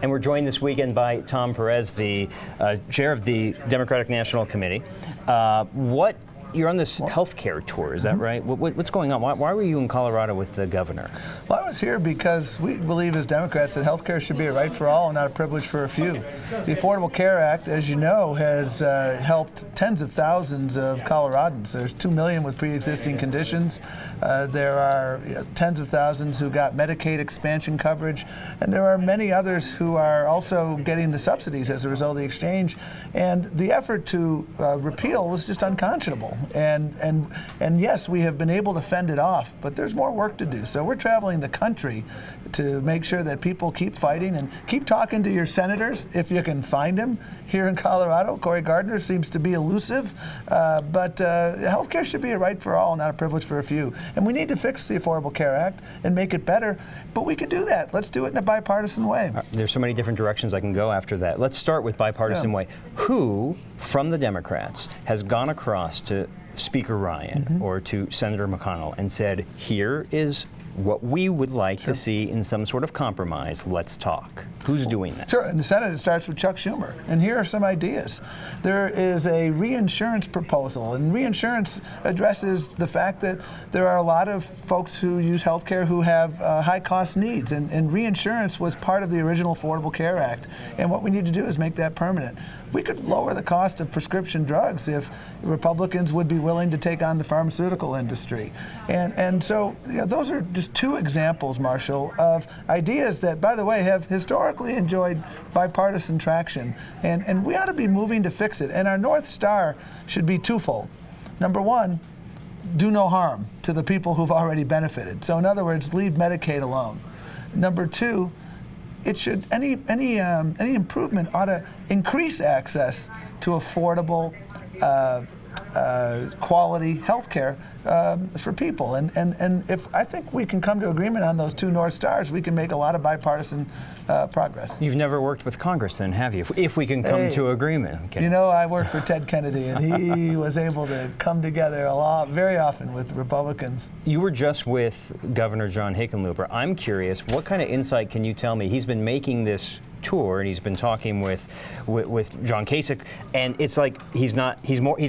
And we're joined this weekend by Tom Perez, the chair of the Democratic National Committee. You're on this healthcare tour, is that right? What's going on? Why were you in Colorado with the governor? Well, I was here because we believe as Democrats that healthcare should be a right for all and not a privilege for a few. The Affordable Care Act, as you know, has helped tens of thousands of Coloradans. There's 2 million with pre-existing conditions. There are tens of thousands who got Medicaid expansion coverage, and there are many others who are also getting the subsidies as a result of the exchange. And the effort to repeal was just unconscionable. And yes, we have been able to fend it off, but there's more work to do. So we're traveling the country to make sure that people keep fighting and keep talking to your senators if you can find them here in Colorado. Cory Gardner seems to be elusive, but health care should be a right for all, not a privilege for a few. And we need to fix the Affordable Care Act and make it better, but we can do that. Let's do it in a bipartisan way. There's so many different directions I can go after that. Let's start with bipartisan way. Who from the Democrats has gone across to Speaker Ryan or to Senator McConnell and said, here is what we would like to see in some sort of compromise, let's talk? Who's doing that? Sure, in the Senate it starts with Chuck Schumer, and here are some ideas. There is a reinsurance proposal, and reinsurance addresses the fact that there are a lot of folks who use health care who have high-cost needs, and reinsurance was part of the original Affordable Care Act, and what we need to do is make that permanent. We could lower the cost of prescription drugs if Republicans would be willing to take on the pharmaceutical industry. And so those are just two examples, Marshall, of ideas that, by the way, have historically enjoyed bipartisan traction. And we ought to be moving to fix it. And our North Star should be twofold. Number one, do no harm to the people who've already benefited. So in other words, leave Medicaid alone. Number two, it should any improvement ought to increase access to affordable, quality health care for people. And if I think we can come to agreement on those two North Stars, we can make a lot of bipartisan progress. You've never worked with Congress then, have you? If we can come to agreement. Okay. You know, I worked for Ted Kennedy, and he was able to come together very often with Republicans. You were just with Governor John Hickenlooper. I'm curious, what kind of insight can you tell me? He's been making this tour, and he's been talking with John Kasich, and it's like he's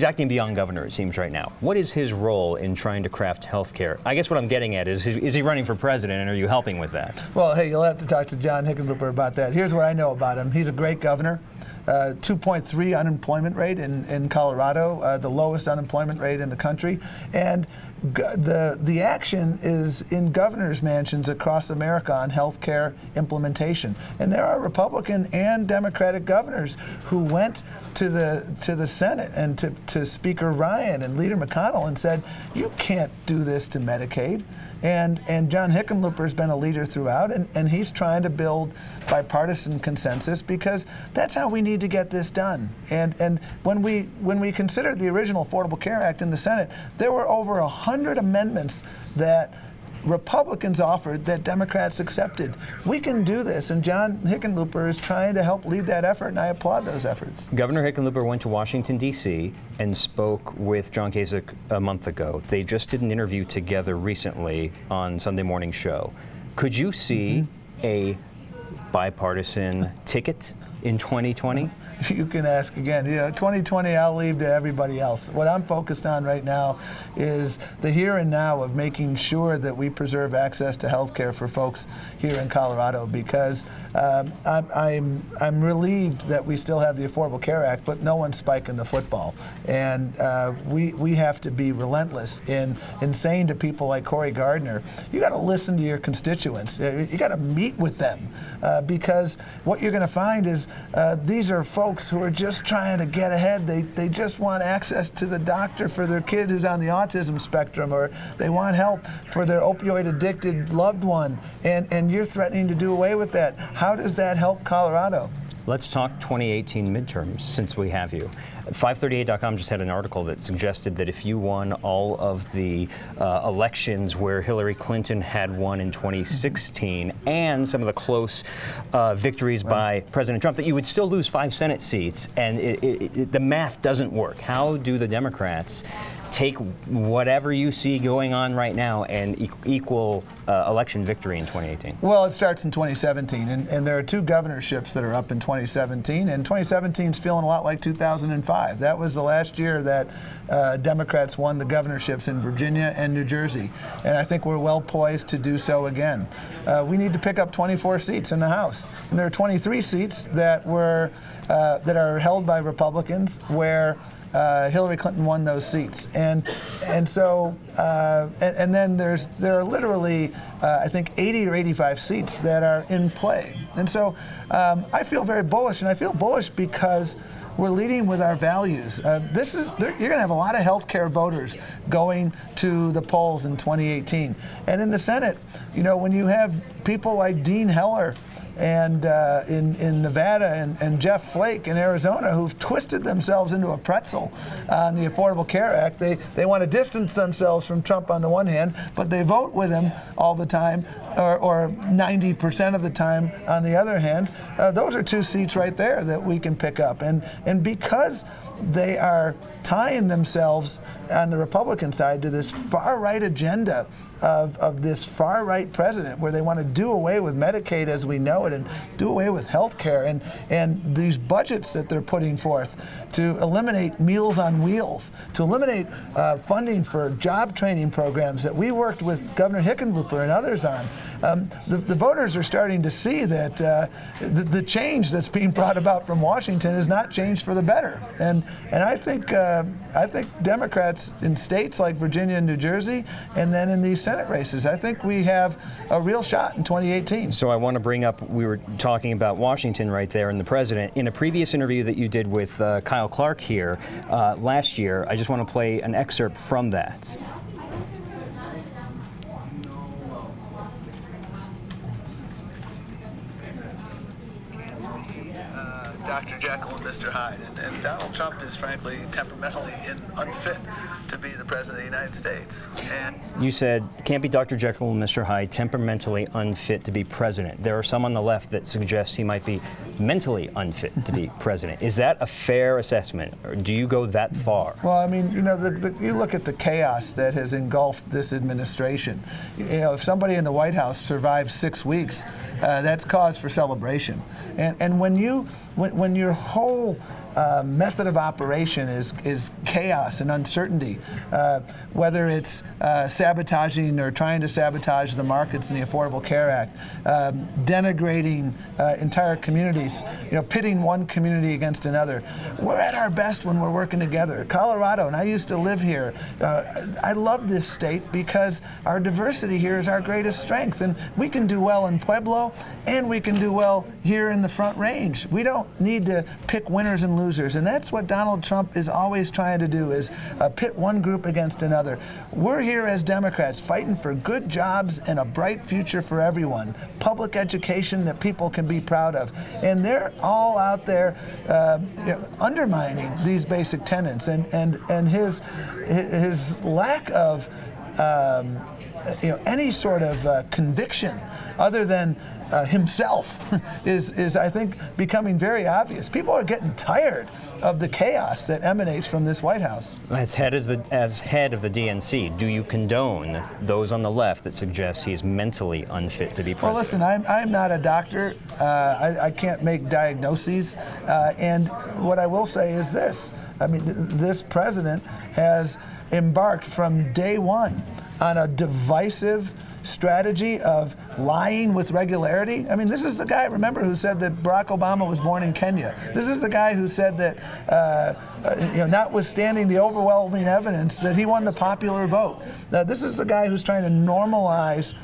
acting beyond governor, it seems, right now. What is his role in trying to craft health care? I guess what I'm getting at is he running for president, and are you helping with that? Well, hey, you'll have to talk to John Hickenlooper about that. Here's what I know about him. He's a great governor. 2.3 unemployment rate in Colorado, the lowest unemployment rate in the country, and the action is in governors' mansions across America on health care implementation. And there are Republican and Democratic governors who went to the Senate and to Speaker Ryan and Leader McConnell and said, you can't do this to Medicaid. And John Hickenlooper has been a leader throughout, and he's trying to build bipartisan consensus because that's how we need to get this done. And when we considered the original Affordable Care Act in the Senate, there were over 100 amendments that Republicans offered that Democrats accepted. We can do this, and John Hickenlooper is trying to help lead that effort, and I applaud those efforts. Governor Hickenlooper went to Washington, D.C. and spoke with John Kasich a month ago. They just did an interview together recently on Sunday Morning Show. Could you see a bipartisan ticket in 2020? You can ask again. 2020, I'll leave to everybody else. What I'm focused on right now is the here and now of making sure that we preserve access to health care for folks here in Colorado, because I'm relieved that we still have the Affordable Care Act, but no one's spiking the football. And we have to be relentless in saying to people like Cory Gardner, you got to listen to your constituents. You got to meet with them, because what you're going to find is these are folks who are just trying to get ahead. They just want access to the doctor for their kid who's on the autism spectrum, or they want help for their opioid-addicted loved one, and you're threatening to do away with that. How does that help Colorado? Let's talk 2018 midterms, since we have you. 538.com just had an article that suggested that if you won all of the elections where Hillary Clinton had won in 2016 and some of the close victories by President Trump, that you would still lose 5 Senate seats, and the math doesn't work. How do the Democrats take whatever you see going on right now and equal election victory in 2018? Well, it starts in 2017, and there are 2 governorships that are up in 2017, and 2017 is feeling a lot like 2005. That was the last year that Democrats won the governorships in Virginia and New Jersey, and I think we're well poised to do so again. We need to pick up 24 seats in the House, and there are 23 seats that are held by Republicans where Hillary Clinton won those seats, and then there are literally I think 80 or 85 seats that are in play, and so I feel very bullish, and I feel bullish because we're leading with our values. You're going to have a lot of healthcare voters going to the polls in 2018, and in the Senate, when you have people like Dean Heller and in Nevada and Jeff Flake in Arizona, who've twisted themselves into a pretzel on the Affordable Care Act. They want to distance themselves from Trump on the one hand, but they vote with him all the time, or 90% of the time on the other hand. Those are 2 seats right there that we can pick up. And because they are tying themselves on the Republican side to this far-right agenda of this far-right president, where they want to do away with Medicaid as we know it and do away with health care, and these budgets that they're putting forth to eliminate Meals on Wheels, to eliminate funding for job training programs that we worked with Governor Hickenlooper and others on. The voters are starting to see that the change that's being brought about from Washington is not change for the better. And I think Democrats in states like Virginia and New Jersey, and then in these Senate races, I think we have a real shot in 2018. So I want to bring up, we were talking about Washington right there and the president. In a previous interview that you did with Kyle Clark here last year, I just want to play an excerpt from that. Dr. Jekyll and Mr. Hyde, and Donald Trump is frankly temperamentally unfit to be the President of the United States. And you said, can't be Dr. Jekyll and Mr. Hyde, temperamentally unfit to be president. There are some on the left that suggest he might be mentally unfit to be president. Is that a fair assessment, or do you go that far? Well, I mean, you look at the chaos that has engulfed this administration. If somebody in the White House survives 6 weeks, that's cause for celebration. And when your whole method of operation is chaos and uncertainty, whether it's sabotaging or trying to sabotage the markets in the Affordable Care Act, denigrating entire communities, pitting one community against another. We're at our best when we're working together. Colorado, and I used to live here, I love this state because our diversity here is our greatest strength, and we can do well in Pueblo, and we can do well here in the Front Range. We don't need to pick winners and losers, and that's what Donald Trump is always trying to do, is pit one group against another. We're here as Democrats fighting for good jobs and a bright future for everyone, public education that people can be proud of, and they're all out there undermining these basic tenets, and his lack of any sort of conviction other than himself is I think becoming very obvious. People are getting tired of the chaos that emanates from this White House. As head of the DNC, do you condone those on the left that suggest he's mentally unfit to be president? Well, listen, I'm not a doctor. I can't make diagnoses. And what I will say is this. I mean, this president has embarked from day one on a divisive strategy of lying with regularity. I mean, this is the guy, remember, who said that Barack Obama was born in Kenya. This is the guy who said that, notwithstanding the overwhelming evidence, that he won the popular vote. This is the guy who's trying to normalize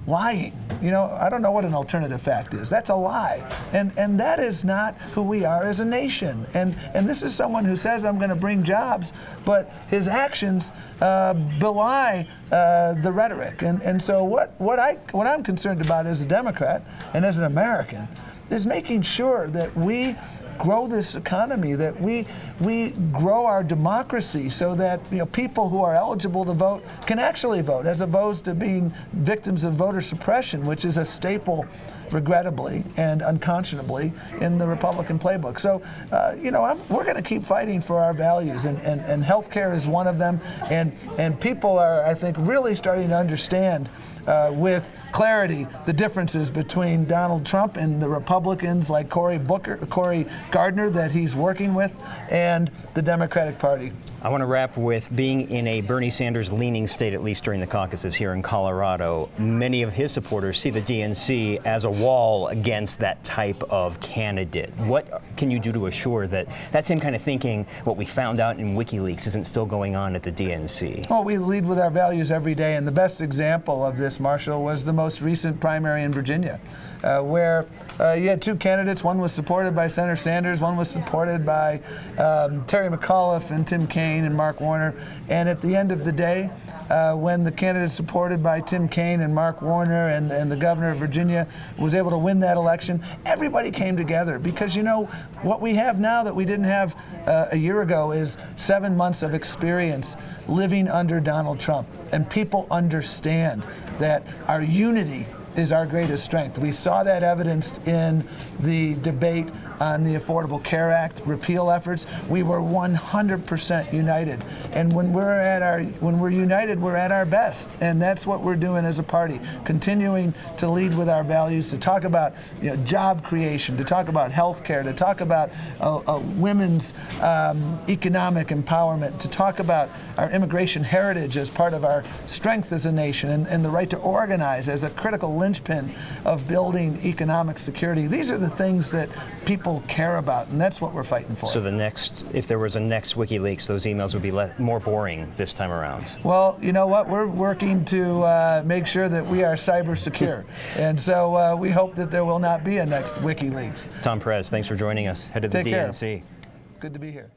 lying. I don't know what an alternative fact is. That's a lie. And that is not who we are as a nation. And this is someone who says, I'm going to bring jobs, but his actions belie the rhetoric. And so what I'm concerned about as a Democrat and as an American is making sure that we grow this economy, that we grow our democracy so that people who are eligible to vote can actually vote, as opposed to being victims of voter suppression, which is a staple regrettably and unconscionably, in the Republican playbook. So, we're going to keep fighting for our values, and health care is one of them. And people are, I think, really starting to understand with clarity the differences between Donald Trump and the Republicans like Cory Gardner that he's working with, and the Democratic Party. I want to wrap with being in a Bernie Sanders leaning state, at least during the caucuses here in Colorado. Many of his supporters see the DNC as a wall against that type of candidate. What can you do to assure that that same kind of thinking, what we found out in WikiLeaks, isn't still going on at the DNC? Well, we lead with our values every day, and the best example of this, Marshall, was the most recent primary in Virginia, where you had two candidates. One was supported by Senator Sanders, one was supported by Terry McAuliffe and Tim Kaine and Mark Warner. And at the end of the day, when the candidate supported by Tim Kaine and Mark Warner and the governor of Virginia was able to win that election, everybody came together, because what we have now that we didn't have a year ago is 7 months of experience living under Donald Trump. And people understand that our unity is our greatest strength. We saw that evidenced in the debate on the Affordable Care Act repeal efforts. We were 100% united, and when we're united, we're at our best, and that's what we're doing as a party, continuing to lead with our values, to talk about job creation, to talk about health care, to talk about women's economic empowerment, to talk about our immigration heritage as part of our strength as a nation, and the right to organize as a critical linchpin of building economic security. These are the things that people care about, and that's what we're fighting for. So if there was a next WikiLeaks, those emails would be more boring this time around. Well, you know what? We're working to make sure that we are cyber secure, and so we hope that there will not be a next WikiLeaks. Tom Perez, thanks for joining us. Head of the DNC. Good to be here.